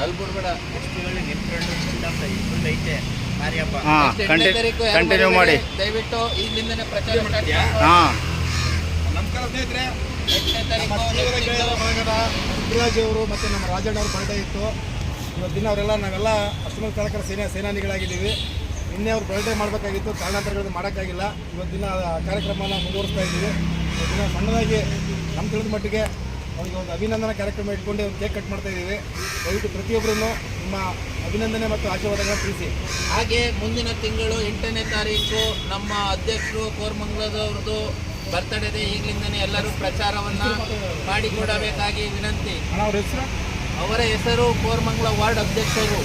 ಅಲ್ಲಿ ಬಿಡ್ಬೇಡ. ಕಂಟಿನ್ಯೂ ಮಾಡಿ. ದಯವಿಟ್ಟು ಈಗಲಿಂದನೇ ಪ್ರಚಾರ ಮಾಡಿ. ನಮಸ್ಕಾರ ಸ್ನೇಹಿತರೆ. ಗುರುರಾಜ್ ಅವರು ಮತ್ತು ನಮ್ಮ ರಾಜಣ್ಣ ಅವರು ಬರ್ಡೇ ಇತ್ತು. ಇವತ್ತಿನ ಅವರೆಲ್ಲ ನಾವೆಲ್ಲ ಅಷ್ಟಮಲ್ ಚಾಲಕರ ಸೇನಾನಿಗಳಾಗಿದ್ದೀವಿ. ನಿನ್ನೆ ಅವ್ರು ಬರ್ಡೇ ಮಾಡಬೇಕಾಗಿತ್ತು, ಕಾರಣಾಂತರಗಳನ್ನು ಮಾಡೋಕ್ಕಾಗಿಲ್ಲ. ಇವತ್ತಿನ ಕಾರ್ಯಕ್ರಮನ ಮುಂದುವರಿಸ್ತಾ ಇದ್ದೀವಿ. ಇವತ್ತಿನ ಸಣ್ಣದಾಗಿ ನಮ್ಮ ತಿಳಿದ ಮಟ್ಟಿಗೆ ಅವ್ರಿಗೆ ಒಂದು ಅಭಿನಂದನಾ ಕಾರ್ಯಕ್ರಮ ಇಟ್ಕೊಂಡು ಒಂದು ಕೇಕ್ ಕಟ್ ಮಾಡ್ತಾ ಇದ್ದೀವಿ. ದಯವಿಟ್ಟು ಪ್ರತಿಯೊಬ್ಬರೂ ನಿಮ್ಮ ಅಭಿನಂದನೆ ಮತ್ತು ಆಶೀರ್ವಾದಗಳನ್ನು ತಿಳಿಸಿ. ಹಾಗೆ ಮುಂದಿನ ತಿಂಗಳು 8ನೇ ತಾರೀಕು ನಮ್ಮ ಅಧ್ಯಕ್ಷರು ಕೋರಮಂಗಲದವ್ರದ್ದು ಬರ್ತಡೇ ಇದೆ. ಈಗಲಿಂದನೇ ಎಲ್ಲರೂ ಪ್ರಚಾರವನ್ನು ಮಾಡಿಕೊಡಬೇಕಾಗಿ ವಿನಂತಿ. ಅವರ ಹೆಸರು ಕೋರಮಂಗಲ ವಾರ್ಡ್ ಅಧ್ಯಕ್ಷರು.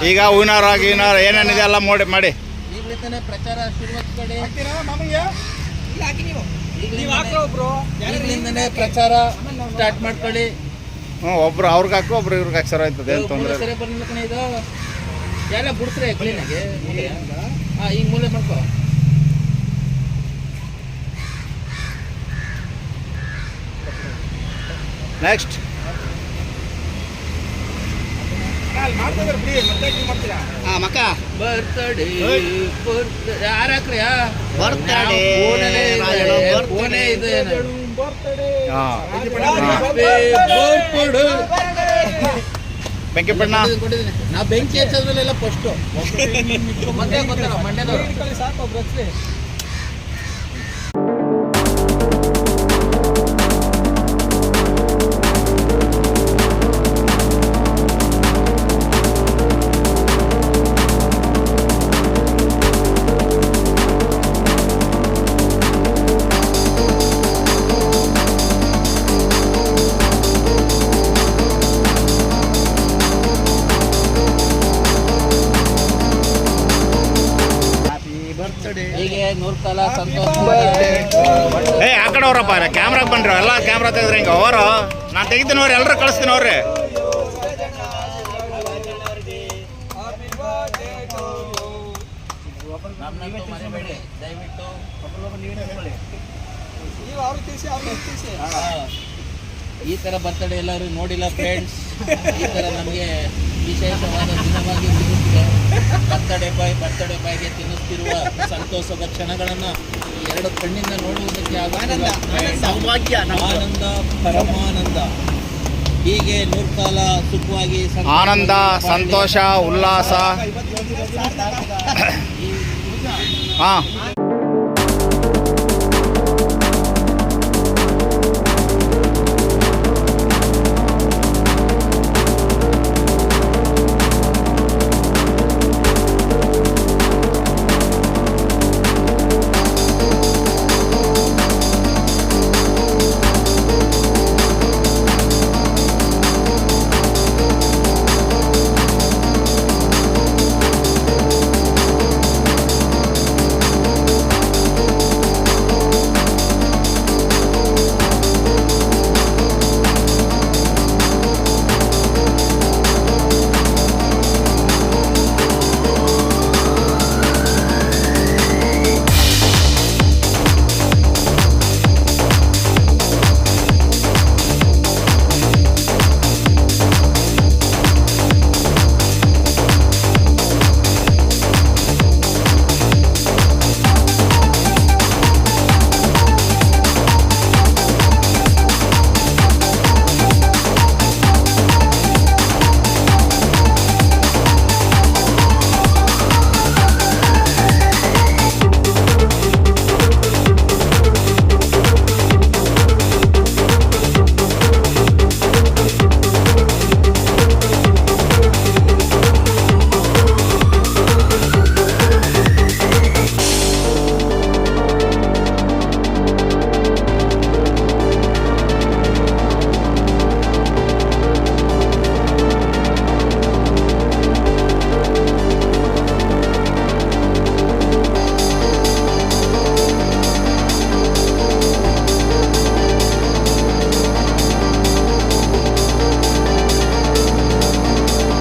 ಈಗ ಹೂವಿನಾರ ಏನೇನಿದೆ ಎಲ್ಲ ಮಾಡಿ ಈಗಲಿಂದನೇ ಪ್ರಚಾರ ಶುರುವಾಗ್ತದೆ. ಈಗಲಿಂದನೇ ಪ್ರಚಾರ ಸ್ಟಾರ್ಟ್ ಮಾಡ್ಕೊಳ್ಳಿ. ಒಬ್ರು ಅವ್ರಿಗೆ ಹಾಕು, ಒಬ್ರು ಇವ್ರಿಗೆ ಹಾಕಿ ಸರ್ ಆಯ್ತದೆ ಏನು ತೊಂದರೆ ಸರಿ ಬರ್ಲಿಕ್ಕೆ ಇದು ಎಲ್ಲ ಬಿಡ್ಸ್ರೆ ಕ್ಲೀನಾಗೆ. ಈಗ ಮೂಲೆ ಮಾಡ್ಕೋ. ನೆಕ್ಸ್ಟ್ ಮಕ್ಕ ಬರ್ತಡೇ ಯಾರಾಕ್ರಿ ಫೋನೇ ಇದು ಬೆಂಕಿ ಬಣ್ಣ ನಾ ಬೆಂಕಿ ಹಚ್ಚೋದ್ರಲ್ಲೆಲ್ಲ ಫಸ್ಟು ಮತ್ತೆ ಗೊತ್ತಲ್ಲ ಮಂಡ್ಯದವರು. ಹೀಗೆ ನೂರ್ಕಾಲ ಸಂತೋಷ. ಆ ಕಡೆ ಅವ್ರಪ್ಪ ಕ್ಯಾಮ್ರಾಗೆ ಬನ್ರಿ, ಎಲ್ಲ ಕ್ಯಾಮ್ರಾ ತೆಗೆದ್ರಿ ಹಿಂಗೆ ಅವರು. ನಾನು ತೆಗಿತೀನಿ ಅವ್ರಿ, ಎಲ್ಲರೂ ಕಳಿಸ್ತೀನಿ ಅವ್ರಿ. ನಮ್ಮನ್ನಂತೂ ಮರಿಬೇಡಿ ದಯವಿಟ್ಟು. ಈ ಥರ ಬರ್ತಡೇ ಎಲ್ಲರೂ ನೋಡಿಲ್ಲ ಫ್ರೆಂಡ್ಸ್. ಈ ಥರ ನಮಗೆ ವಿಶೇಷವಾದ ದಿನವಾಗಿ ಸಿಗುತ್ತಿದೆ. ಬರ್ತಡೇ ಬಾಯ್ಗೆ ತಿನ್ನಿಸ್ತಿರುವ ಸಂತೋಷದ ಕ್ಷಣಗಳನ್ನು ಎರಡು ಕಣ್ಣಿಂದ ನೋಡುವುದಕ್ಕೆ ಆನಂದ, ಪರಮಾನಂದ. ಹೀಗೆ ನೂರ್ಕಾಲ ಸುಖವಾಗಿ ಆನಂದ, ಸಂತೋಷ, ಉಲ್ಲಾಸ.